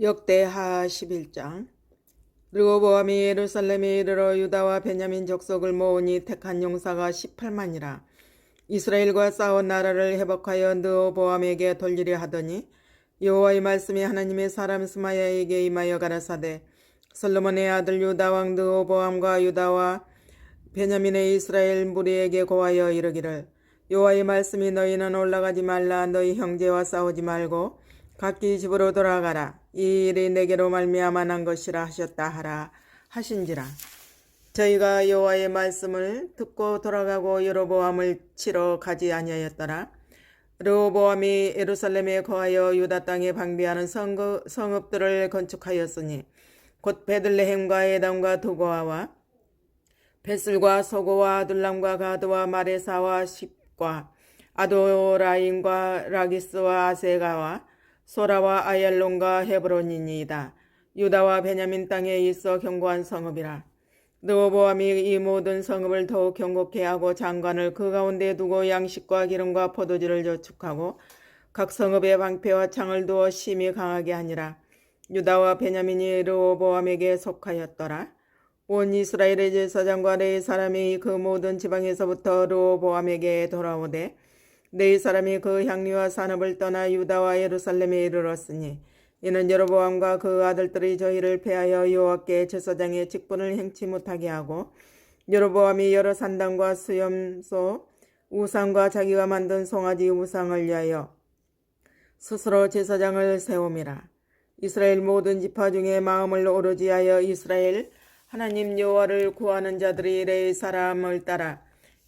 역대하 11장. 르호보암이 예루살렘에 이르러 유다와 베냐민 족속을 모으니 택한 용사가 18만이라. 이스라엘과 싸운 나라를 회복하여 르호보암에게 돌리려 하더니 여호와의 말씀이 하나님의 사람 스마야에게 임하여 가라사대, 솔로몬의 아들 유다 왕 르호보암과 유다와 베냐민의 이스라엘 무리에게 고하여 이르기를, 여호와의 말씀이 너희는 올라가지 말라. 너희 형제와 싸우지 말고 각기 집으로 돌아가라. 이 일이 내게로 말미암아 난 것이라 하셨다 하라 하신지라. 저희가 여호와의 말씀을 듣고 돌아가고 여로보암을 치러 가지 아니하였더라. 르호보암이 예루살렘에 거하여 유다 땅에 방비하는 성읍들을 건축하였으니 곧 베들레헴과 에담과 두고아와 베슬과 소고와 아둘람과 가드와 마레사와 십과 아도라임과 라기스와 아세가와 소라와 아얄론과 헤브론이니이다. 유다와 베냐민 땅에 있어 견고한 성읍이라. 르호보암이 이 모든 성읍을 더욱 견고케 하고 장관을 그 가운데 두고 양식과 기름과 포도주를 저축하고 각 성읍에 방패와 창을 두어 심히 강하게 하니라. 유다와 베냐민이 르호보암에게 속하였더라. 온 이스라엘의 제사장과 레위 사람이 그 모든 지방에서부터 르호보암에게 돌아오되, 레위 사람이 그 향리와 산업을 떠나 유다와 예루살렘에 이르렀으니 이는 여로보암과 그 아들들이 저희를 패하여 여호와께 제사장의 직분을 행치 못하게 하고, 여로보암이 여러 산당과 수염소 우상과 자기가 만든 송아지 우상을 위하여 스스로 제사장을 세움이라. 이스라엘 모든 지파 중에 마음을 오로지 하여 이스라엘 하나님 여호와를 구하는 자들이 레위 사람을 따라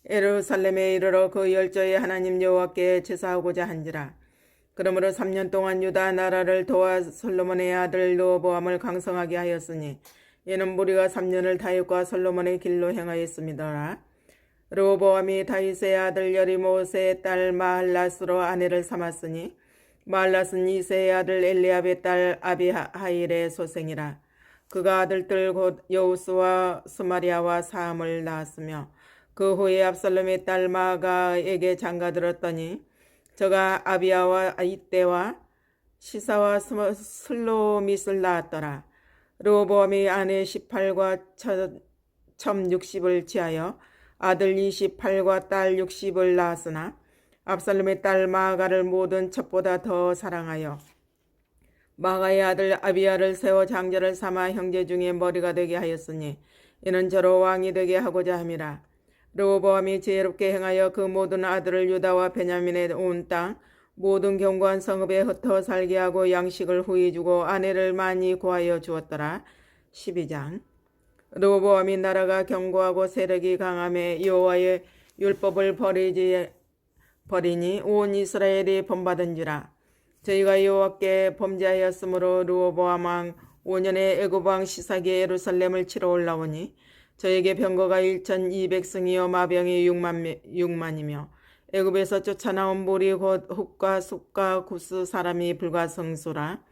예루살렘에 이르러 그 열조의 하나님 여호와께 제사하고자 한지라. 그러므로 3년 동안 유다 나라를 도와 솔로몬의 아들 르호보암을 강성하게 하였으니 이는 무리가 3년을 다윗과 솔로몬의 길로 행하였음이더라. 르호보암이 다윗의 아들 여리모세의 딸 마할랏으로 아내를 삼았으니 마할랏은 이새의 아들 엘리압의 딸 아비하일의 소생이라. 그가 아들들 곧 여우스와 스마리아와 사함을 낳았으며 그 후에 압살롬의 딸 마가에게 장가들었더니 저가 아비야와 이때와 시사와 슬로밋을 낳았더라. 르호보암이 아내 18과 첨 60을 취하여 아들 28과 딸 60을 낳았으나 압살롬의 딸 마가를 모든 첩보다 더 사랑하여 마가의 아들 아비야를 세워 장자를 삼아 형제 중에 머리가 되게 하였으니 이는 저로 왕이 되게 하고자 함이라. 르호보암이 지혜롭게 행하여 그 모든 아들을 유다와 베냐민의 온 땅 모든 견고한 성읍에 흩어 살게 하고 양식을 후히 주고 아내를 많이 구하여 주었더라. 12장. 르호보암이 나라가 견고하고 세력이 강함에 여호와의 율법을 버리니 온 이스라엘이 본받은지라. 저희가 여호와께 범죄하였으므로 르호보암 왕 5년에 애굽 왕 시삭이 예루살렘을 치러 올라오니 저에게 병거가 1200승이요 마병이 6만이며 애굽에서 쫓아나온 무리 곧 훅과 숲과 구스 사람이 불과 성수라.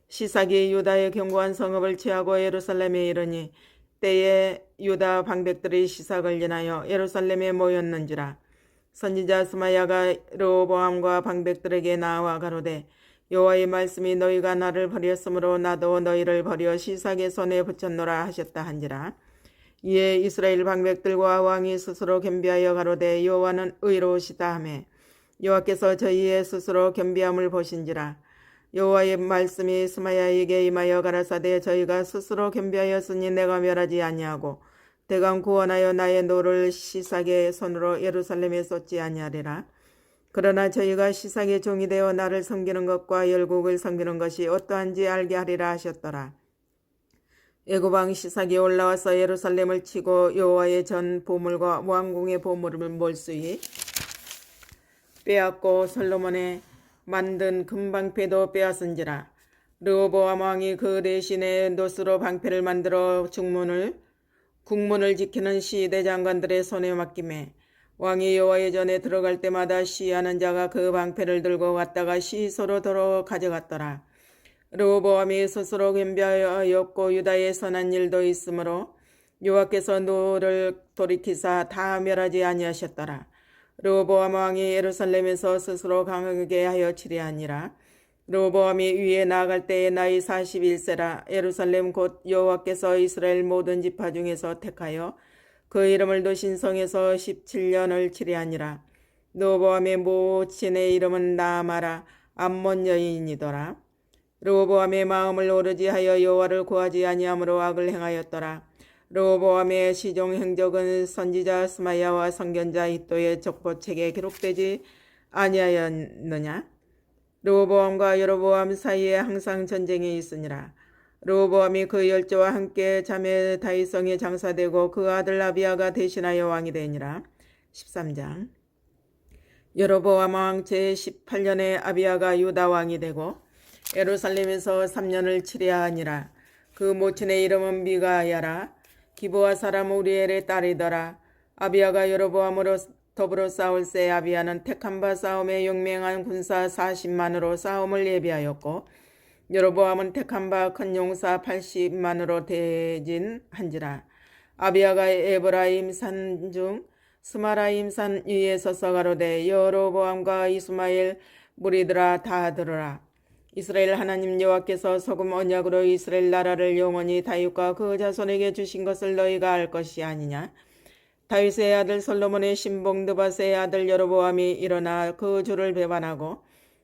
시삭이 유다의 견고한 성읍을 취하고 예루살렘에 이르니 때에 유다 방백들이 시삭을 인하여 예루살렘에 모였는지라. 선지자 스마야가 르호보암과 방백들에게 나와 가로되, 여호와의 말씀이 너희가 나를 버렸으므로 나도 너희를 버려 시삭의 손에 붙였노라 하셨다 한지라. 이에 이스라엘 방백들과 왕이 스스로 겸비하여 가로되, 여호와는 의로우시다 하매 여호와께서 저희의 스스로 겸비함을 보신지라. 여호와의 말씀이 스마야에게 임하여 가라사대, 저희가 스스로 겸비하였으니 내가 멸하지 아니하고 대강 구원하여 나의 노를 시삭의 손으로 예루살렘에 쏟지 아니하리라. 그러나 저희가 시삭의 종이 되어 나를 섬기는 것과 열국을 섬기는 것이 어떠한지 알게 하리라 하셨더라. 애굽 왕 시삭이 올라와서 예루살렘을 치고 여호와의 전 보물과 왕궁의 보물을 몰수히 빼앗고 솔로몬의 만든 금방패도 빼앗은지라. 르호보암 왕이 그 대신에 노스로 방패를 만들어 국문을 지키는 시대장관들의 손에 맡기매 왕이 여호와의 전에 들어갈 때마다 시하는 자가 그 방패를 들고 갔다가 시소로 도로 가져갔더라. 르호보암이 스스로 겸비하였고 유다에 선한 일도 있으므로 여호와께서 노를 돌이키사 다 멸하지 아니하셨더라. 르호보암 왕이 예루살렘에서 스스로 강하게 하여 치리하니라. 르호보암이 위에 나아갈 때에 나이 41세라. 예루살렘 곧 여호와께서 이스라엘 모든 지파 중에서 택하여 그 이름을 두신 성에서 17년을 치리하니라. 르호보암의 모친의 이름은 나아마라. 암몬 여인이더라. 르호보암의 마음을 오르지 하여 여호와를 구하지 아니함으로 악을 행하였더라. 르호보암의 시종 행적은 선지자 스마야와 선견자 hit도의 족보책에 기록되지 아니하였느냐? 르호보암과 여로보암 사이에 항상 전쟁이 있으니라. 르호보암이 그 열조와 함께 자매 다윗성에 장사되고 그 아들 아비야가 대신하여 왕이 되니라. 13장. 여로보암 왕 제18년에 아비야가 유다 왕이 되고 예루살렘에서 3년을 치리하니라. 그 모친의 이름은 미가야라. 기브아 사람 우리엘의 딸이더라. 아비야가 여로보암으로 더불어 싸울 새 아비야는 택한 바 싸움에 용맹한 군사 40만으로 싸움을 예비하였고 여로보암은 택한 바 큰 용사 80만으로 대진한지라. 아비야가 에브라임 산 중 스마라임 산 위에 서서 가로되 여로보암과 이스마엘 무리들아 다 들으라. 이스라엘 하나님 여호와께서 소금 언약으로 이스라엘 나라를 영원히 다윗과 그 자손에게 주신 것을 너희가 알 것이 아니냐. 다윗의 아들 솔로몬의 신봉 느밧의 아들 여로보암이 일어나 그 주를 배반하고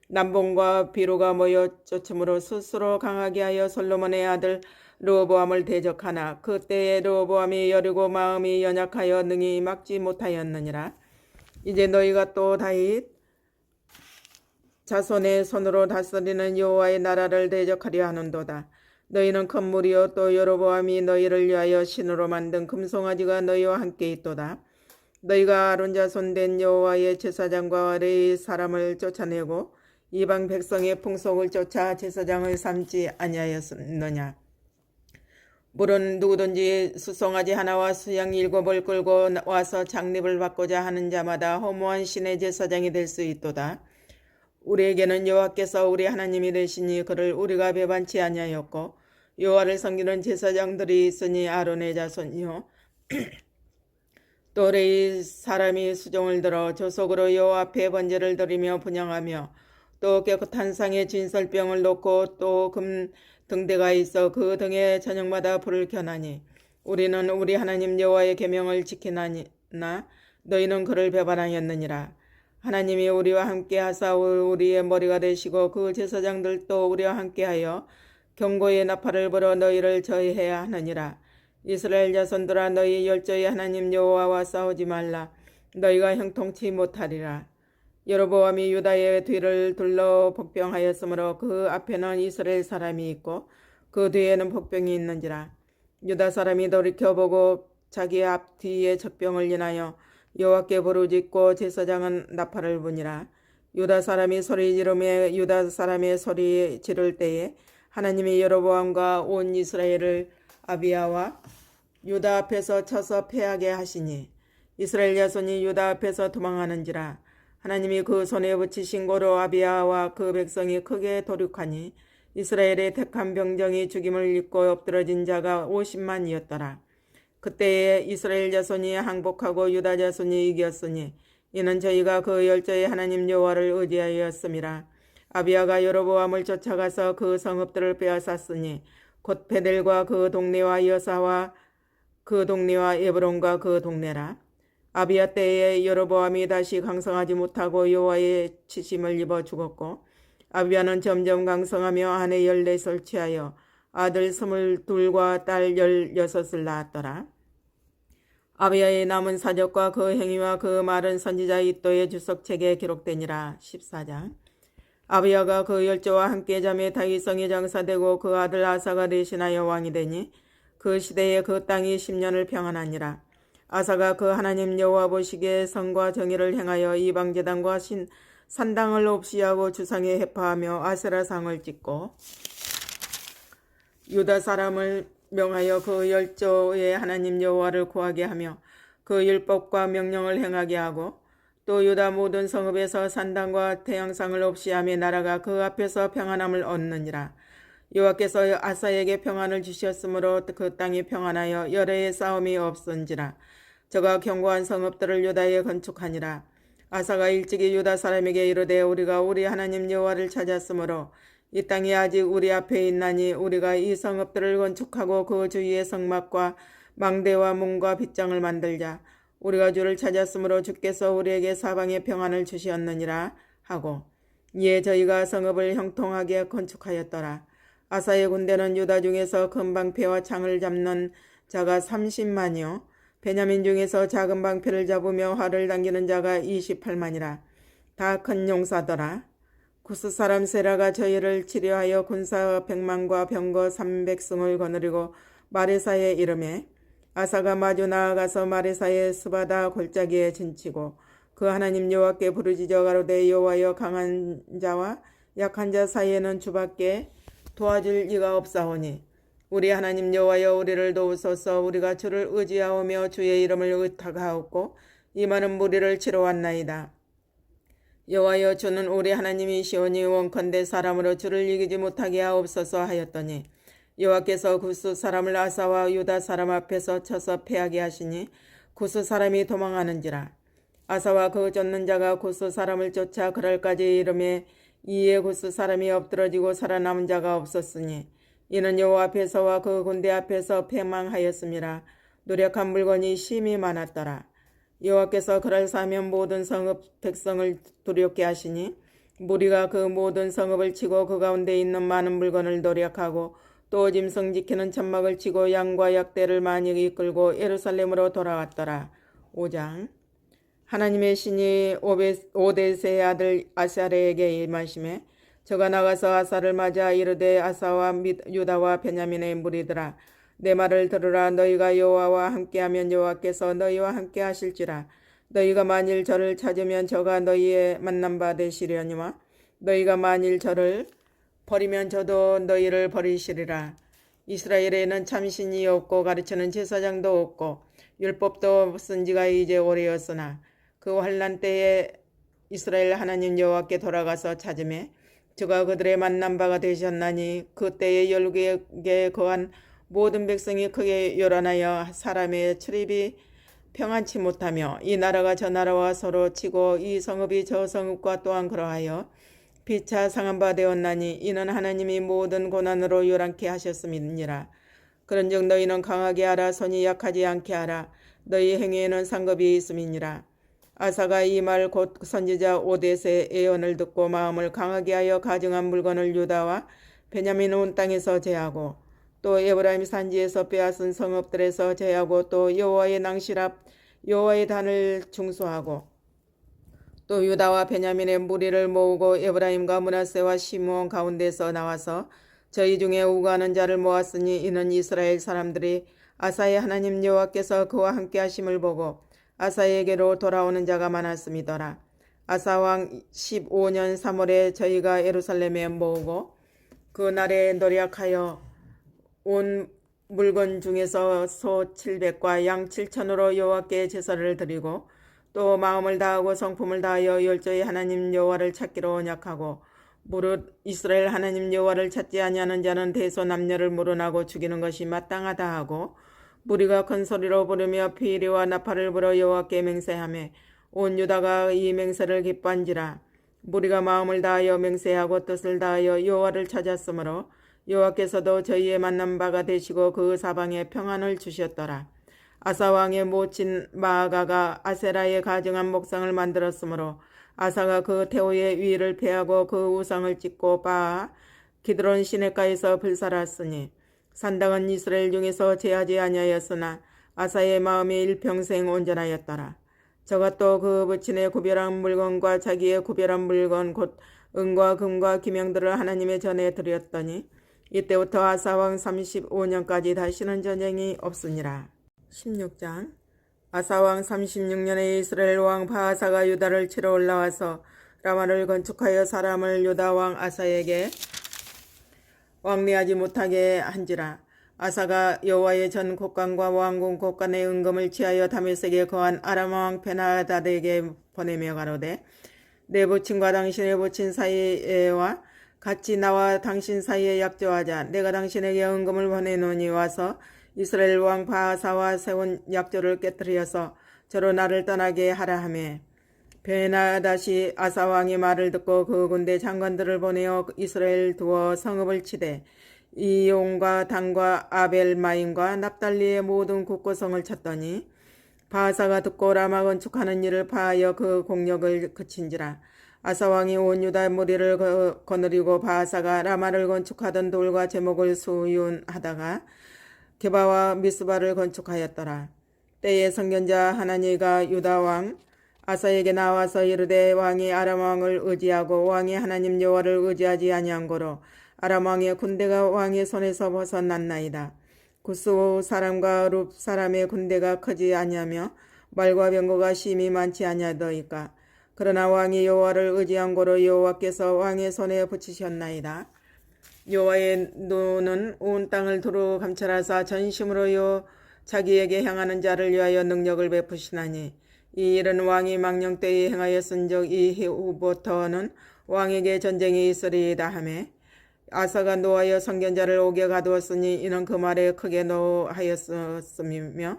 남봉과 비로가 모여 쫓음으로 스스로 강하게 하여 솔로몬의 아들 르호보암을 대적하나 그때에 르호보암이 여리고 마음이 연약하여 능히 막지 못하였느니라. 이제 너희가 또 다윗 자손의 손으로 다스리는 여호와의 나라를 대적하려 하는도다. 너희는 큰 무리요 또 여로보암이 너희를 위하여 신으로 만든 금송아지가 너희와 함께 있도다. 너희가 아론 자손 된 여호와의 제사장과 레위 사람을 쫓아내고 이방 백성의 풍속을 쫓아 제사장을 삼지 아니하였느냐. 물은 누구든지 수송아지 하나와 수양 7을 끌고 와서 장립을 받고자 하는 자마다 허무한 신의 제사장이 될 수 있도다. 우리에게는 여호와께서 우리 하나님이 되시니 그를 우리가 배반치 아니하였고 여호와를 섬기는 제사장들이 있으니 아론의 자손이요 또 레위 사람이 수종을 들어 조속으로 여호와 앞에 번제를 드리며 분향하며 또 깨끗한 상에 진설병을 놓고 또 금 등대가 있어 그 등에 저녁마다 불을 켜나니 우리는 우리 하나님 여호와의 계명을 지키나니 너희는 그를 배반하였느니라. 하나님이 우리와 함께 하사 우리의 머리가 되시고 그 제사장들도 우리와 함께하여 경고의 나팔을 불어 너희를 저해해야 하느니라. 이스라엘 자손들아 너희 열조의 하나님 여호와와 싸우지 말라. 너희가 형통치 못하리라. 여로보암이 유다의 뒤를 둘러 복병하였으므로 그 앞에는 이스라엘 사람이 있고 그 뒤에는 복병이 있는지라. 유다 사람이 돌이켜보고 자기 앞뒤에 적병을 인하여 여호와께 부르짖고 제사장은 나팔을 부니라. 유다 사람이 소리 지르며 유다 사람의 소리 지를 때에 하나님이 여로보암과 온 이스라엘을 아비야와 유다 앞에서 쳐서 패하게 하시니 이스라엘 자손이 유다 앞에서 도망하는지라. 하나님이 그 손에 붙이신 고로 아비야와 그 백성이 크게 도륙하니 이스라엘의 택한 병정이 죽임을 입고 엎드러진 자가 50만이었더라. 그때에 이스라엘 자손이 항복하고 유다 자손이 이겼으니 이는 저희가 그 열조의 하나님 여호와를 의지하였음이라. 아비야가 여로보암을 쫓아가서 그 성읍들을 빼앗았으니 곧 베델과 그 동네와 여사와 그 동네와 에브론과 그 동네라. 아비야 때에 여로보암이 다시 강성하지 못하고 여호와의 치심을 입어 죽었고 아비야는 점점 강성하며 아내 14을 취하여 아들 22과 딸 16을 낳았더라. 아비야의 남은 사적과 그 행위와 그 말은 선지자 hit도의 주석책에 기록되니라. 14장. 아비야가 그 열조와 함께 자매 다윗성에 장사되고 그 아들 아사가 대신하여 왕이 되니 그 시대에 그 땅이 10년을 평안하니라. 아사가 그 하나님 여호와 보시기에 선과 정의를 행하여 이방제단과 산당을 없이 하고 주상에 회파하며 아세라상을 찍고 유다 사람을 명하여 그 열조의 하나님 여호와를 구하게 하며 그 율법과 명령을 행하게 하고 또 유다 모든 성읍에서 산당과 태양상을 없이 하며 나라가 그 앞에서 평안함을 얻느니라. 여호와께서 아사에게 평안을 주셨으므로 그 땅이 평안하여 열애의 싸움이 없은지라. 저가 견고한 성읍들을 유다에 건축하니라. 아사가 일찍이 유다 사람에게 이르되 우리가 우리 하나님 여호와를 찾았으므로 이 땅이 아직 우리 앞에 있나니 우리가 이 성읍들을 건축하고 그 주위의 성막과 망대와 문과 빗장을 만들자. 우리가 주를 찾았으므로 주께서 우리에게 사방에 평안을 주시었느니라 하고 이에 저희가 성읍을 형통하게 건축하였더라. 아사의 군대는 유다 중에서 큰 방패와 창을 잡는 자가 30만이요 베냐민 중에서 작은 방패를 잡으며 활을 당기는 자가 28만이라. 다 큰 용사더라. 구스 사람 세라가 저희를 치료하여 군사 100만과 병거 300승을 거느리고 마레사에 이르매 아사가 마주 나아가서 마레사의 스바다 골짜기에 진치고 그 하나님 여호와께 부르짖어 가로되 여호와여 강한 자와 약한 자 사이에는 주밖에 도와줄 이가 없사오니 우리 하나님 여호와여 우리를 도우소서. 우리가 주를 의지하오며 주의 이름을 의탁하옵고 이 많은 무리를 치러 왔나이다. 여호와여 주는 우리 하나님이시오니 원컨대 사람으로 주를 이기지 못하게 하옵소서 하였더니 여호와께서 구스 사람을 아사와 유다 사람 앞에서 쳐서 패하게 하시니 구스 사람이 도망하는지라. 아사와 그 쫓는 자가 구스 사람을 쫓아 그랄까지 이르매 이에 구스 사람이 엎드러지고 살아남은 자가 없었으니 이는 여호와 앞에서와 그 군대 앞에서 패망하였음이라. 노력한 물건이 심히 많았더라. 여호와께서 그럴싸하면 모든 성읍 백성을 두렵게 하시니 무리가 그 모든 성읍을 치고 그 가운데 있는 많은 물건을 노력하고 또 짐승 지키는 천막을 치고 양과 약대를 많이 이끌고 예루살렘으로 돌아왔더라. 5장. 하나님의 신이 오데스의 아들 아사레에게 임하시매 저가 나가서 아사를 맞아 이르되 아사와 유다와 베냐민의 무리들아 내 말을 들으라. 너희가 여호와와 함께하면 여호와께서 너희와 함께 하실지라. 너희가 만일 저를 찾으면 저가 너희의 만남바 되시려니와 너희가 만일 저를 버리면 저도 너희를 버리시리라. 이스라엘에는 참신이 없고 가르치는 제사장도 없고 율법도 쓴 지가 이제 오래였으나 그 환난 때에 이스라엘 하나님 여호와께 돌아가서 찾으매 저가 그들의 만남바가 되셨나니 그때에 열국에 거한 모든 백성이 크게 요란하여 사람의 출입이 평안치 못하며 이 나라가 저 나라와 서로 치고 이 성읍이 저 성읍과 또한 그러하여 피차 상한 바 되었나니 이는 하나님이 모든 고난으로 요란케 하셨음이니라. 그런즉 너희는 강하게 하라. 손이 약하지 않게 하라. 너희 행위에는 상급이 있음이니라. 아사가 이 말 곧 선지자 오데스의 예언을 듣고 마음을 강하게 하여 가증한 물건을 유다와 베냐민 온 땅에서 제하고 또 에브라임 산지에서 빼앗은 성읍들에서 제하고 또 여호와의 낭실 앞 여호와의 단을 중수하고 또 유다와 베냐민의 무리를 모으고 에브라임과 므낫세와 시므온 가운데서 나와서 저희 중에 우고하는 자를 모았으니 이는 이스라엘 사람들이 아사의 하나님 여호와께서 그와 함께 하심을 보고 아사에게로 돌아오는 자가 많았음이더라. 아사왕 15년 3월에 저희가 예루살렘에 모으고 그 날에 노력하여 온 물건 중에서 소 700과 양 7천으로 여호와께 제사를 드리고 또 마음을 다하고 성품을 다하여 열조의 하나님 여호와를 찾기로 언약하고 무릇 이스라엘 하나님 여호와를 찾지 아니하는 자는 대소남녀를 물어나고 죽이는 것이 마땅하다 하고 무리가 큰 소리로 부르며 피리와 나팔을 불어 여호와께 맹세하며 온 유다가 이 맹세를 기뻐한지라. 무리가 마음을 다하여 맹세하고 뜻을 다하여 여호와를 찾았으므로 여호와께서도 저희의 만난 바가 되시고 그 사방에 평안을 주셨더라. 아사왕의 모친 마아가가 아세라의 가증한 목상을 만들었으므로 아사가 그 태호의 위를 패하고 그 우상을 찍고 바아 기드론 시내가에서 불살았으니 산당은 이스라엘 중에서 제하지 아니하였으나 아사의 마음이 일평생 온전하였더라. 저가 또 그 부친의 구별한 물건과 자기의 구별한 물건 곧 은과 금과 기명들을 하나님의 전에 드렸더니 이때부터 아사왕 35년까지 다시는 전쟁이 없으니라. 16장. 아사왕 36년에 이스라엘 왕 바하사가 유다를 치러 올라와서 라마를 건축하여 사람을 유다왕 아사에게 왕래하지 못하게 한지라. 아사가 여호와의 전 곡간과 왕궁 곡간의 은금을 취하여 다메섹에 거한 아람 왕 베나다드에게 보내며 가로되 내 부친과 당신의 부친 사이에와 같이 나와 당신 사이에 약조하자. 내가 당신에게 은금을 보내노니 와서 이스라엘 왕 바하사와 세운 약조를 깨뜨려서 저로 나를 떠나게 하라 하매 베나다시 아사 왕의 말을 듣고 그 군대 장관들을 보내어 이스라엘 두어 성읍을 치되 이용과 단과 아벨마임과 납달리의 모든 국고성을 쳤더니 바하사가 듣고 라마 건축하는 일을 파하여 그 공력을 그친지라. 아사 왕이 온 유다 무리를 거느리고 바하사가 라마를 건축하던 돌과 제목을 수윤하다가 게바와 미스바를 건축하였더라. 때에 선견자 하나니가 유다 왕 아사에게 나와서 이르되 왕이 아람 왕을 의지하고 왕이 하나님 여호와를 의지하지 아니한 고로 아람 왕의 군대가 왕의 손에서 벗어났나이다. 구스 사람과 룹 사람의 군대가 크지 아니하며 말과 병거가 심히 많지 아니하더이까. 그러나 왕이 여호와를 의지한 고로 여호와께서 왕의 손에 붙이셨나이다. 여호와의 눈은 온 땅을 두루 감찰하사 전심으로 자기에게 향하는 자를 위하여 능력을 베푸시나니 이 일은 왕이 망령 때에 행하였은즉 이후부터는 왕에게 전쟁이 있으리이다 하매 아사가 노하여 선견자를 옥에 가두었으니 이는 그 말에 크게 노하였음이며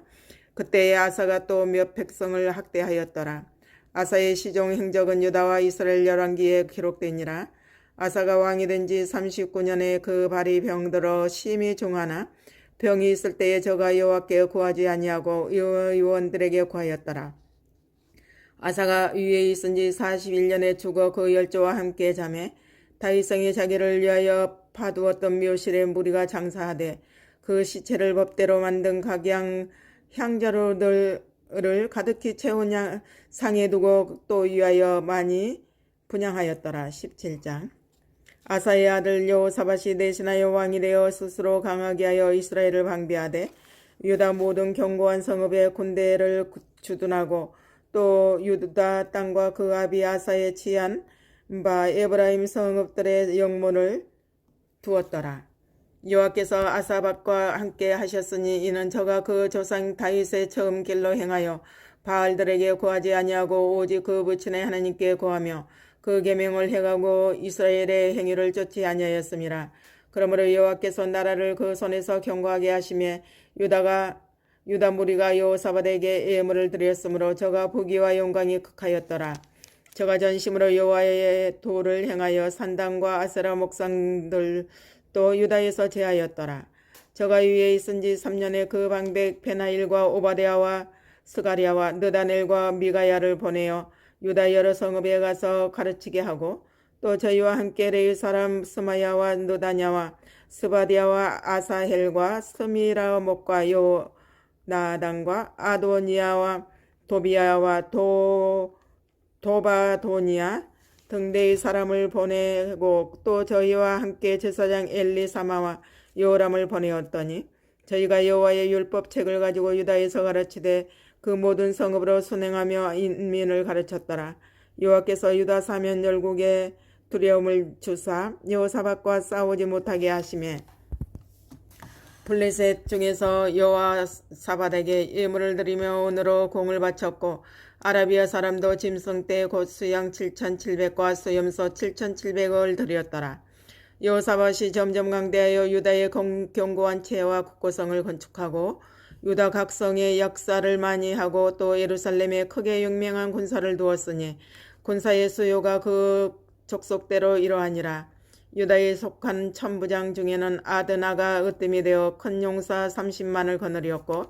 그때에 아사가 또 몇 백성을 학대하였더라. 아사의 시종 행적은 유다와 이스라엘 열왕기에 기록되니라. 아사가 왕이 된 지 39년에 그 발이 병들어 심히 중하나 병이 있을 때에 저가 여호와께 구하지 아니하고 의원들에게 구하였더라. 아사가 위에 있은 지 41년에 죽어 그 열조와 함께 잠에 다윗성이 자기를 위하여 파두었던 묘실에 무리가 장사하되 그 시체를 법대로 만든 각양 향자로들을 가득히 채운 상에 두고 또 위하여 많이 분양하였더라. 17장. 아사의 아들 여호사밧이 대신하여 왕이 되어 스스로 강하게 하여 이스라엘을 방비하되 유다 모든 견고한 성읍의 군대를 주둔하고 또 유다 땅과 그 아비 아사의 취한 바 에브라임 성읍들의 영문을 두었더라. 여호와께서 아사밧과 함께 하셨으니 이는 저가 그 조상 다윗의 처음 길로 행하여 바알들에게 구하지 아니하고 오직 그 부친의 하나님께 구하며 그 계명을 행하고 이스라엘의 행위를 쫓지 아니하였음이라. 그러므로 여호와께서 나라를 그 손에서 견고하게 하시며 유다 무리가 여호사밧에게 예물을 드렸으므로 저가 부귀와 영광이 극하였더라. 저가 전심으로 여호와의 도를 행하여 산당과 아세라 목상들도 유다에서 제하였더라. 저가 위에 있은 지 3년에 그 방백 베나일과 오바댜와 스가랴와 느다넬과 미가야를 보내어 유다 여러 성읍에 가서 가르치게 하고 또 저희와 함께 레위 사람 스마야와 느다냐와 스바디아와 아사헬과 스미라목과 요나단과 아도니아와 도비야와 도바도니아 등대의 사람을 보내고 또 저희와 함께 제사장 엘리사마와 요람을 보내었더니 저희가 여호와의 율법책을 가지고 유다에서 가르치되 그 모든 성읍으로 순행하며 인민을 가르쳤더라. 여호와께서 유다 사면 열국에 두려움을 주사 여호사밧과 싸우지 못하게 하시매 블레셋 중에서 여호사밧에게 예물을 드리며 은으로 공을 바쳤고 아라비아 사람도 짐승떼 곧 수양 7,700과 수염소 7,700을 드렸더라. 여호사밧이 점점 강대하여 유다의 견고한 채와 국고성을 건축하고 유다 각성의 역사를 많이 하고 또 예루살렘에 크게 용맹한 군사를 두었으니 군사의 수요가 그 족속대로 이러하니라. 유다에 속한 천부장 중에는 아드나가 으뜸이 되어 큰 용사 30만을 거느리었고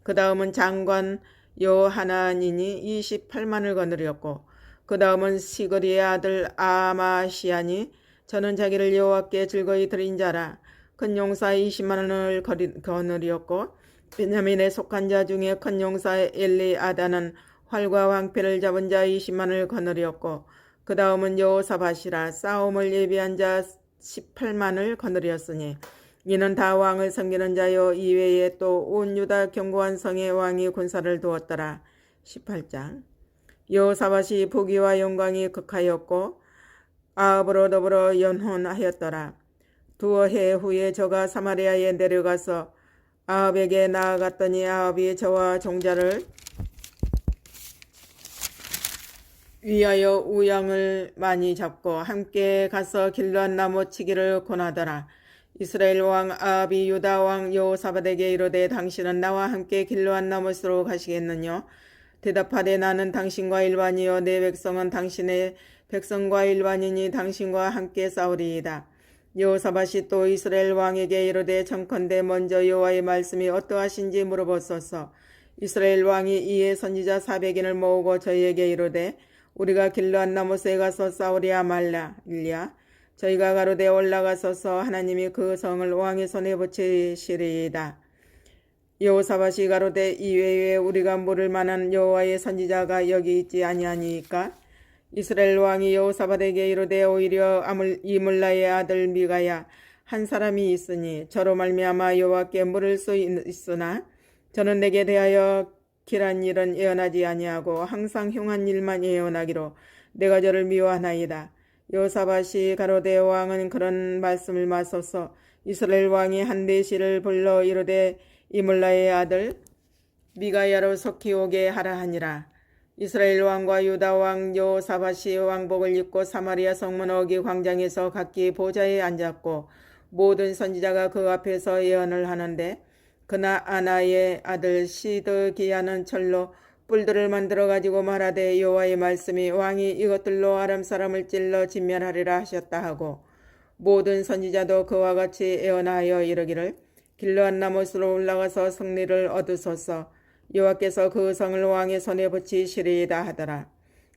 그 다음은 장관 요하나니니 28만을 거느리었고 그 다음은 시그리의 아들 아마시아니 저는 자기를 여호와께 즐거이 드린 자라. 큰 용사 20만을 거느리었고 베냐민에 속한 자 중에 큰 용사 엘리아다는 활과 황패를 잡은 자 20만을 거느리었고 그 다음은 여호사밧이라. 싸움을 예비한 자 18만을 거느리었으니 이는 다 왕을 섬기는 자요 이외에 또 온 유다 견고한 성의 왕이 군사를 두었더라. 18장. 여호사밧이 부귀와 영광이 극하였고 아합으로 더불어 연혼하였더라. 두어 해 후에 저가 사마리아에 내려가서 아합에게 나아갔더니 아합이 저와 종자를 위하여 우양을 많이 잡고 함께 가서 길르앗 나무 치기를 권하더라. 이스라엘 왕 아합이 유다 왕 여호사밧에게 이르되 당신은 나와 함께 길르앗 나무스로 가시겠느냐? 대답하되 나는 당신과 일반이요 내 백성은 당신의 백성과 일반이니 당신과 함께 싸우리이다. 여호사밧이 또 이스라엘 왕에게 이르되 청컨대 먼저 여호와의 말씀이 어떠하신지 물어보소서. 이스라엘 왕이 이에 선지자 400인을 모으고 저희에게 이르되 우리가 길르앗 나못에 가서 싸우랴 말랴. 저희가 가로되 올라가소서 하나님이 그 성을 왕의 손에 붙이시리이다. 여호사밧이 가로되 이외에 우리가 물을 만한 여호와의 선지자가 여기 있지 아니하니까? 이스라엘 왕이 여호사밧에게 이르되 오히려 이물라의 아들 미가야 한 사람이 있으니 저로 말미암아 여호와께 물을 수 있으나 저는 내게 대하여 길한 일은 예언하지 아니하고 항상 흉한 일만 예언하기로 내가 저를 미워하나이다. 여호사밧이 가로되 왕은 그런 말씀을 마소서. 이스라엘 왕이 한 내시를 불러 이르되 이물라의 아들 미가야로 속히 오게 하라 하니라. 이스라엘 왕과 유다 왕 여호사밧이 왕복을 입고 사마리아 성문 어기 광장에서 각기 보좌에 앉았고 모든 선지자가 그 앞에서 예언을 하는데 그나 아나의 아들 시드기야는 철로 뿔들을 만들어 가지고 말하되 여호와의 말씀이 왕이 이것들로 아람 사람을 찔러 진멸하리라 하셨다 하고 모든 선지자도 그와 같이 예언하여 이르기를 길르앗 나못으로 올라가서 승리를 얻으소서. 여호와께서 그 성을 왕의 손에 붙이시리이다 하더라.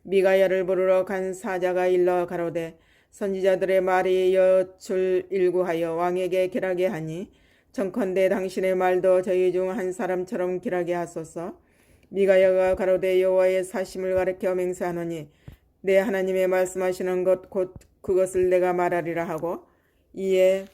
미가야를 부르러 간 사자가 일러 가로되 선지자들의 말이 여출 일구하여 왕에게 길하게 하니 청컨대 당신의 말도 저희 중 한 사람처럼 길하게 하소서. 미가야가 가로되 여호와의 사심을 가리켜 맹세하노니 내 하나님의 말씀하시는 것 곧 그것을 내가 말하리라 하고 이에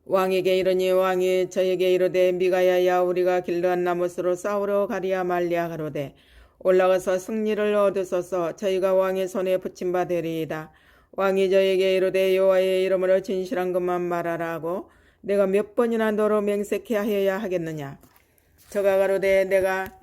왕에게 이르니 왕이 저에게 이르되 미가야야 우리가 길르앗 나못으로 싸우러 가리야 말랴 가로되 올라가서 승리를 얻으소서. 저희가 왕의 손에 붙임바 되리이다. 왕이 저에게 이르되 여호와의 이름으로 진실한 것만 말하라 하고 내가 몇 번이나 너로 맹세케 하여야 하겠느냐. 저가 가로되 내가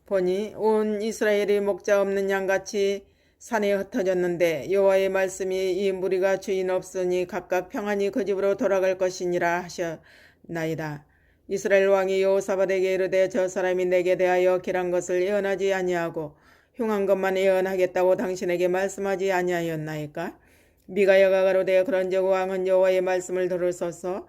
보니 온 이스라엘이 목자 없는 양같이 산에 흩어졌는데 여호와의 말씀이 이 무리가 주인 없으니 각각 평안히 그 집으로 돌아갈 것이니라 하셨나이다. 이스라엘 왕이 여호사밧에게 이르되 저 사람이 내게 대하여 길한 것을 예언하지 아니하고 흉한 것만 예언하겠다고 당신에게 말씀하지 아니하였나이까? 미가야가 가로되 그런즉 왕은 여호와의 말씀을 들으소서.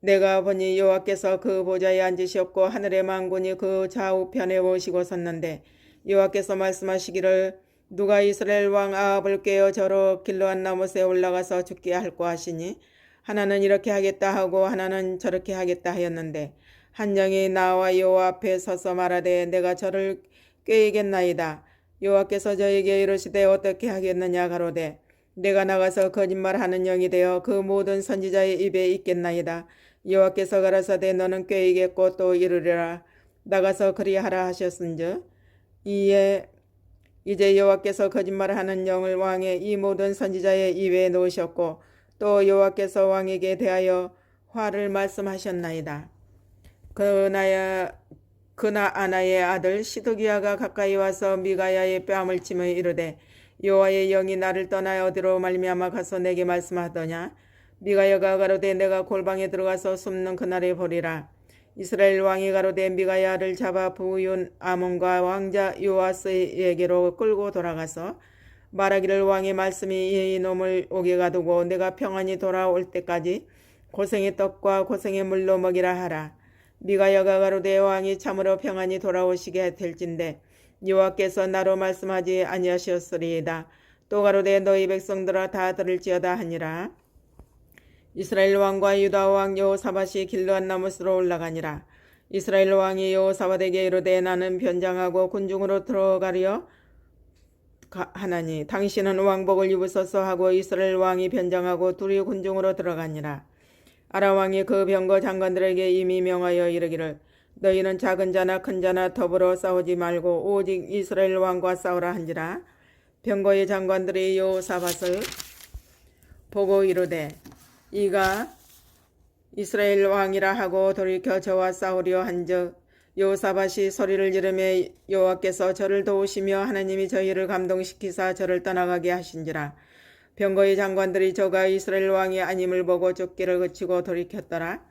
내가 보니 여호와께서 그 보좌에 앉으셨고 하늘의 만군이 그 좌우편에 오시고 섰는데 여호와께서 말씀하시기를 누가 이스라엘 왕 아합을 깨어 저로 길르앗 나못에 올라가서 죽게 할까 하시니 하나는 이렇게 하겠다 하고 하나는 저렇게 하겠다 하였는데 한 영이 나와 여호와 앞에 서서 말하되 내가 저를 꾀이겠나이다. 여호와께서 저에게 이르시되 어떻게 하겠느냐 가로되 내가 나가서 거짓말하는 영이 되어 그 모든 선지자의 입에 있겠나이다. 여호와께서 가라사대 너는 꾀이겠고 또 이르리라. 나가서 그리하라 하셨은즉 이제 여호와께서 거짓말하는 영을 왕의 이 모든 선지자의 입에 놓으셨고 또 여호와께서 왕에게 대하여 화를 말씀하셨나이다. 그나 아나의 아들 시드기야가 가까이 와서 미가야의 뺨을 치며 이르되 여호와의 영이 나를 떠나 어디로 말미암아 가서 내게 말씀하더냐. 미가야가 가로되 내가 골방에 들어가서 숨는 그날에 보리라. 이스라엘 왕이 가로되 미가야를 잡아 부윤 아몬과 왕자 요아스에게로 끌고 돌아가서 말하기를 왕의 말씀이 이 놈을 옥에 가두고 내가 평안히 돌아올 때까지 고생의 떡과 고생의 물로 먹이라 하라. 미가야가 가로되 왕이 참으로 평안히 돌아오시게 될진데 여호와께서 나로 말씀하지 아니하셨으리이다. 또 가로되 너희 백성들아 다 들을지어다 하니라. 이스라엘 왕과 유다 왕 여호사밧이 길르앗 나못으로 올라가니라. 이스라엘 왕이 여호사밧에게 이르되 나는 변장하고 군중으로 들어가려 하나니 당신은 왕복을 입으소서 하고 이스라엘 왕이 변장하고 둘이 군중으로 들어가니라. 아람 왕이 그 병거 장관들에게 이미 명하여 이르기를 너희는 작은 자나 큰 자나 더불어 싸우지 말고 오직 이스라엘 왕과 싸우라 한지라. 병거의 장관들이 여호사밧을 보고 이르되 이가 이스라엘 왕이라 하고 돌이켜 저와 싸우려 한즉 여호사밧이 소리를 지르며 여호와께서 저를 도우시며 하나님이 저희를 감동시키사 저를 떠나가게 하신지라. 병거의 장관들이 저가 이스라엘 왕이 아님을 보고 쫓기를 그치고 돌이켰더라.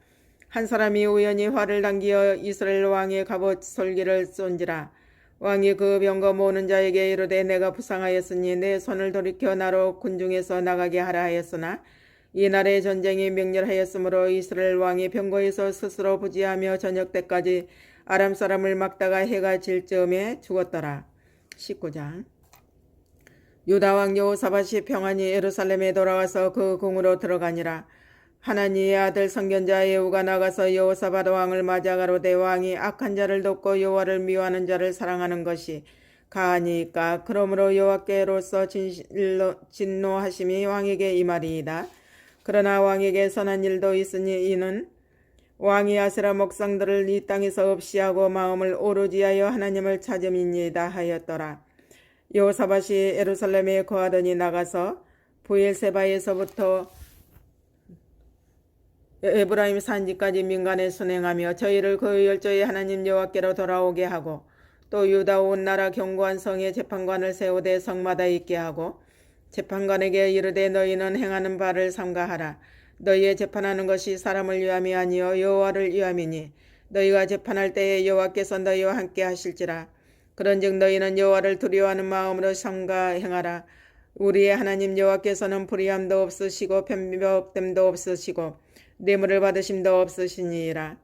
한 사람이 우연히 활을 당기어 이스라엘 왕의 갑옷 솔기를 쏜지라. 왕이 그 병거 모는 자에게 이르되 내가 부상하였으니 내 손을 돌이켜 나로 군중에서 나가게 하라 하였으나 이날의 전쟁이 맹렬하였으므로 이스라엘 왕이 병거에서 스스로 부지하며 저녁 때까지 아람 사람을 막다가 해가 질 즈음에 죽었더라. 19장. 유다 왕 여호사밧이 평안히 예루살렘에 돌아와서 그 궁으로 들어가니라. 하나니의 아들 선견자 예후가 나가서 여호사밧 왕을 맞아 가로되 왕이 악한 자를 돕고 여호와를 미워하는 자를 사랑하는 것이 가하니까 그러므로 여호와께로서 진노하심이 왕에게 임하리이다. 그러나 왕에게 선한 일도 있으니 이는 왕이 아세라 목상들을 이 땅에서 없이하고 마음을 오로지 하여 하나님을 찾음이니이다 하였더라. 여호사밧이 예루살렘에 거하더니 나가서 부엘세바에서부터 에브라임 산지까지 민간에 순행하며 저희를 그 열조의 하나님 여호와께로 돌아오게 하고 또 유다 온 나라 견고한 성에 재판관을 세우되 성마다 있게 하고 재판관에게 이르되 너희는 행하는 바를 삼가하라. 너희의 재판하는 것이 사람을 위함이 아니요 여호와를 위함이니 너희가 재판할 때에 여호와께서 너희와 함께 하실지라. 그런즉 너희는 여호와를 두려워하는 마음으로 삼가 행하라. 우리의 하나님 여호와께서는 불의함도 없으시고 편법됨도 없으시고 뇌물을 받으심도 없으시니라.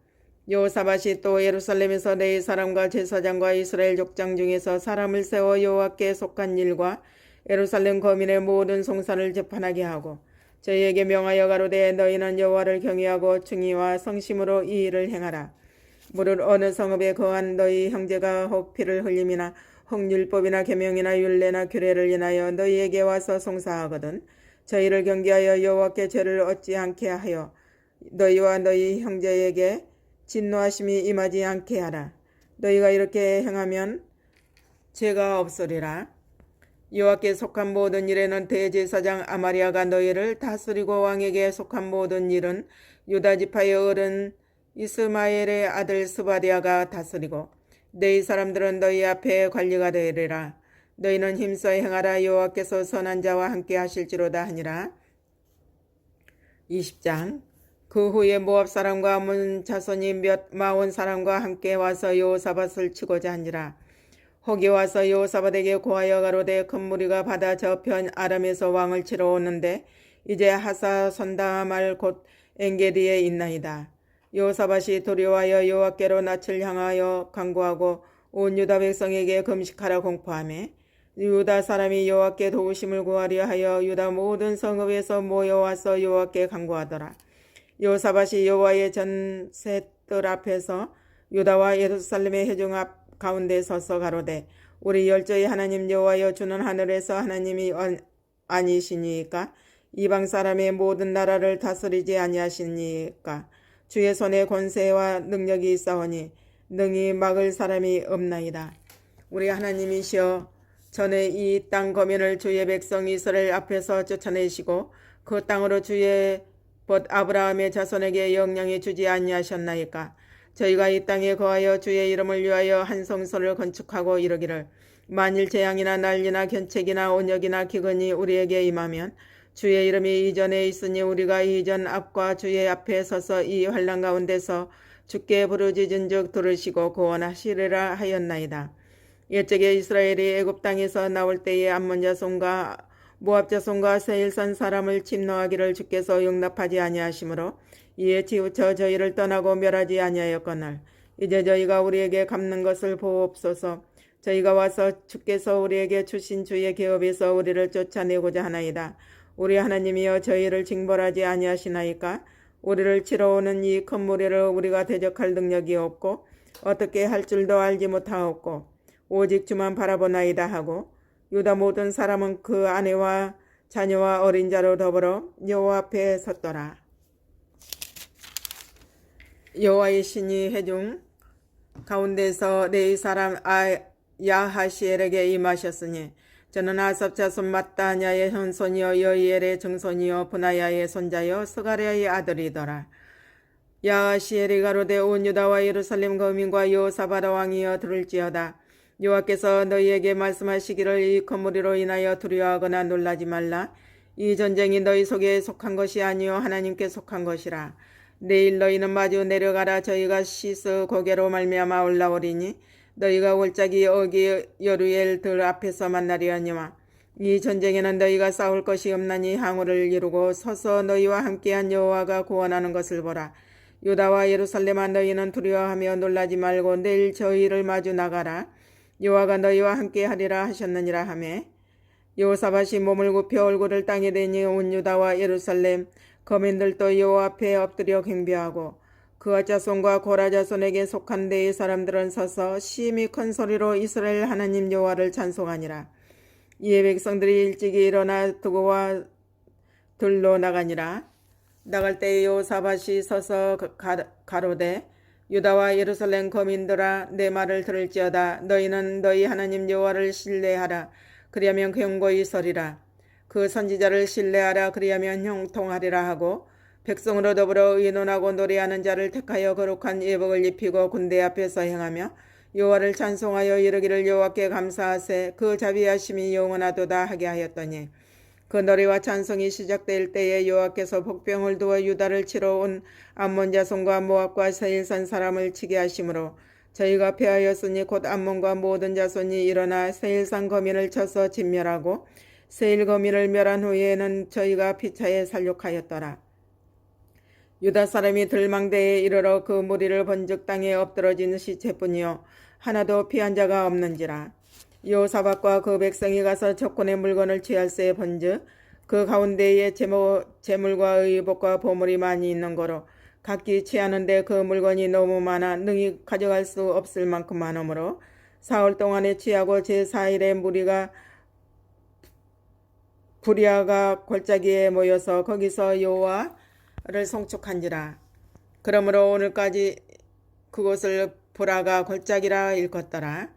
여호사밧이 또 예루살렘에서 레위 사람과 제사장과 이스라엘 족장 중에서 사람을 세워 여호와께 속한 일과 예루살렘 거민의 모든 송사를 재판하게 하고 저희에게 명하여 가로되 너희는 여호와를 경외하고 충의와 성심으로 이 일을 행하라. 무릇 어느 성읍에 거한 너희 형제가 혹 피를 흘림이나 혹 율법이나 계명이나 율례나 규례를 인하여 너희에게 와서 송사하거든 저희를 경계하여 여호와께 죄를 얻지 않게 하여 너희와 너희 형제에게 진노하심이 임하지 않게 하라. 너희가 이렇게 행하면 죄가 없으리라. 여호와께 속한 모든 일에는 대제사장 아마리아가 너희를 다스리고 왕에게 속한 모든 일은 유다 지파의 어른 이스마엘의 아들 스바디아가 다스리고 너희 사람들은 너희 앞에 관리가 되리라. 너희는 힘써 행하라. 여호와께서 선한 자와 함께 하실지로다 하니라. 20장. 그 후에 모압 사람과 암몬 자손이 몇 마온 사람과 함께 와서 여호사밧을 치고자 하니라. 혹이 와서 여호사밧에게 고하여 가로되 큰 무리가 바다 저편 아람에서 왕을 치러 오는데 이제 하사손다말 곧 엔게디에 있나이다. 여호사밧이 두려워하여 여호와께로 낯을 향하여 간구하고 온 유다 백성에게 금식하라 공포하며 유다 사람이 여호와께 도우심을 구하려 하여 유다 모든 성읍에서 모여와서 여호와께 간구하더라. 여호사밧이 여호와의 전셋들 앞에서 유다와 예루살렘의 회중 앞 가운데 서서 가로되 우리 열조의 하나님 여호와여 주는 하늘에서 하나님이 아니시니까 이방 사람의 모든 나라를 다스리지 아니하시니까 주의 손에 권세와 능력이 있사오니 능히 막을 사람이 없나이다. 우리 하나님이시여 전에 이 땅 거민을 주의 백성 이스라엘 앞에서 쫓아내시고 그 땅으로 주의 벗 아브라함의 자손에게 영향해 주지 아니하셨나이까. 저희가 이 땅에 거하여 주의 이름을 위하여 한 성소를 건축하고 이르기를 만일 재앙이나 난리나 견책이나 온역이나 기근이 우리에게 임하면 주의 이름이 이전에 있으니 우리가 이전 앞과 주의 앞에 서서 이 환난 가운데서 주께 부르짖은즉 들으시고 구원하시리라 하였나이다. 옛적에 이스라엘이 애굽 땅에서 나올 때에 암몬 자손과 모압 자손과 세일산 사람을 침노하기를 주께서 용납하지 아니하시므로 이에 치우쳐 저희를 떠나고 멸하지 아니하였거늘 이제 저희가 우리에게 갚는 것을 보옵소서. 저희가 와서 주께서 우리에게 주신 주의 계업에서 우리를 쫓아내고자 하나이다. 우리 하나님이여 저희를 징벌하지 아니하시나이까. 우리를 치러 오는 이 큰 무리를 우리가 대적할 능력이 없고 어떻게 할 줄도 알지 못하옵고 오직 주만 바라보나이다 하고 유다 모든 사람은 그 아내와 자녀와 어린 자로 더불어 여호와 앞에 섰더라. 여호와의 신이 회중 가운데서 레위 사람 야하시엘에게 임하셨으니 저는 아삽 자손 마따냐의 현손이요 여이엘의 증손이요 분하야의 손자요 스가랴의 아들이더라. 야하시엘이 가로되 온 유다와 예루살렘 거민과 여호사밧 왕이여 들을지어다. 여호와께서 너희에게 말씀하시기를 이 큰 무리로 인하여 두려워하거나 놀라지 말라. 이 전쟁이 너희 속에 속한 것이 아니요 하나님께 속한 것이라. 내일 너희는 마주 내려가라. 저희가 시스 고개로 말미암아 올라오리니 너희가 골짜기 어기 여루엘 들 앞에서 만나리하니와 이 전쟁에는 너희가 싸울 것이 없나니 항우를 이루고 서서 너희와 함께한 여호와가 구원하는 것을 보라. 유다와 예루살렘아 너희는 두려워하며 놀라지 말고 내일 저희를 마주 나가라. 여호와가 너희와 함께하리라 하셨느니라 하매 여호사밧이 몸을 굽혀 얼굴을 땅에 대니 온 유다와 예루살렘 거민들도 여호와 앞에 엎드려 경배하고 그와 자손과 고라 자손에게 속한 데의 사람들은 서서 심히 큰 소리로 이스라엘 하나님 여호와를 찬송하니라. 이에 백성들이 일찍이 일어나 두고와 들로 나가니라. 나갈 때에 여호사밧이 서서 가로되 유다와 예루살렘 거민들아 내 말을 들을지어다. 너희는 너희 하나님 여호와를 신뢰하라. 그리하면 경고히 서리라. 그 선지자를 신뢰하라. 그리하면 형통하리라 하고 백성으로 더불어 의논하고 노래하는 자를 택하여 거룩한 예복을 입히고 군대 앞에서 행하며 여호와를 찬송하여 이르기를 여호와께 감사하세 그 자비하심이 영원하도다 하게 하였더니 그 노래와 찬송이 시작될 때에 여호와께서 복병을 두어 유다를 치러 온 암몬 자손과 모압과 세일산 사람을 치게 하심으로 저희가 패하였으니 곧 암몬과 모든 자손이 일어나 세일산 거민을 쳐서 진멸하고 세일 거민을 멸한 후에는 저희가 피차에 살육하였더라. 유다 사람이 들망대에 이르러 그 무리를 본즉 땅에 엎드러진 시체뿐이요 하나도 피한 자가 없는지라. 여호사밧과 그 백성이 가서 적군의 물건을 취할세 본즉 그 가운데에 재물과 의복과 보물이 많이 있는 거로 각기 취하는데 그 물건이 너무 많아 능히 가져갈 수 없을 만큼 많으므로 사흘 동안에 취하고 제4일에 무리가 부리아가 골짜기에 모여서 거기서 여호와를 송축한지라. 그러므로 오늘까지 그곳을 부라가 골짜기라 일컫더라.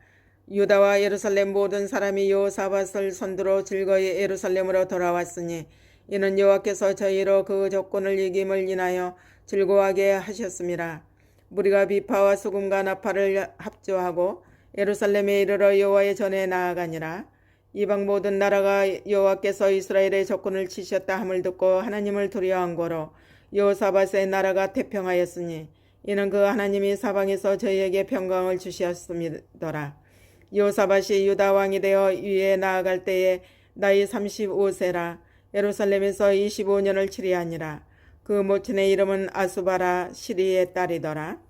유다와 예루살렘 모든 사람이 여호사밧을 선두로 즐거이 예루살렘으로 돌아왔으니 이는 여호와께서 저희로 그 적군을 이김을 인하여 즐거워하게 하셨습니다. 무리가 비파와 수금과 나팔을 합주하고 예루살렘에 이르러 여호와의 전에 나아가니라. 이방 모든 나라가 여호와께서 이스라엘의 적군을 치셨다 함을 듣고 하나님을 두려워한 거로 여호사밧의 나라가 태평하였으니 이는 그 하나님이 사방에서 저희에게 평강을 주셨음이더라. 여호사밧이 유다 왕이 되어 위에 나아갈 때에 나이 35세라 예루살렘에서 25년을 치리하니라. 그 모친의 이름은 아수바라 시리의 딸이더라.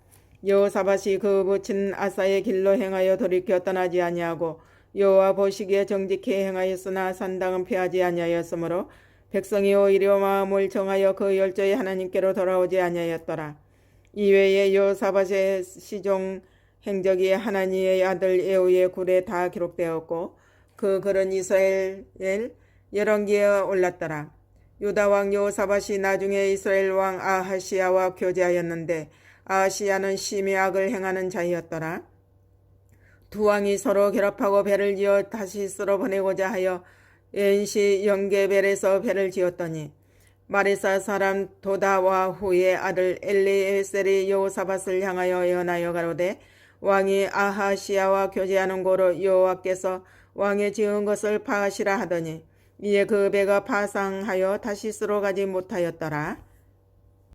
여호사밧이 그 부친 아사의 길로 행하여 돌이켜 떠나지 아니하고 여호와 보시기에 정직히 행하였으나 산당은 피하지 아니하였으므로 백성이 오히려 마음을 정하여 그 열조의 하나님께로 돌아오지 아니하였더라. 이외에 여호사밧의 시종 행적이 하나니의 아들 에후의 굴에 다 기록되었고 그 글은 이스라엘 열왕기에 올랐더라. 유다 왕 여호사밧이 나중에 이스라엘 왕 아하시야와 교제하였는데 아하시야는 심히 악을 행하는 자이었더라. 두 왕이 서로 결합하고 배를 지어 다시 쓸어 보내고자 하여 엔시 영게벨에서 배를 지었더니 마레사 사람 도다와 후의 아들 엘리에셀이 여호사밧을 향하여 예언하여 가로되 왕이 아하시야와 교제하는 고로 여호와께서 왕의 지은 것을 파하시라 하더니 이에 그 배가 파상하여 다시스로 가지 못하였더라.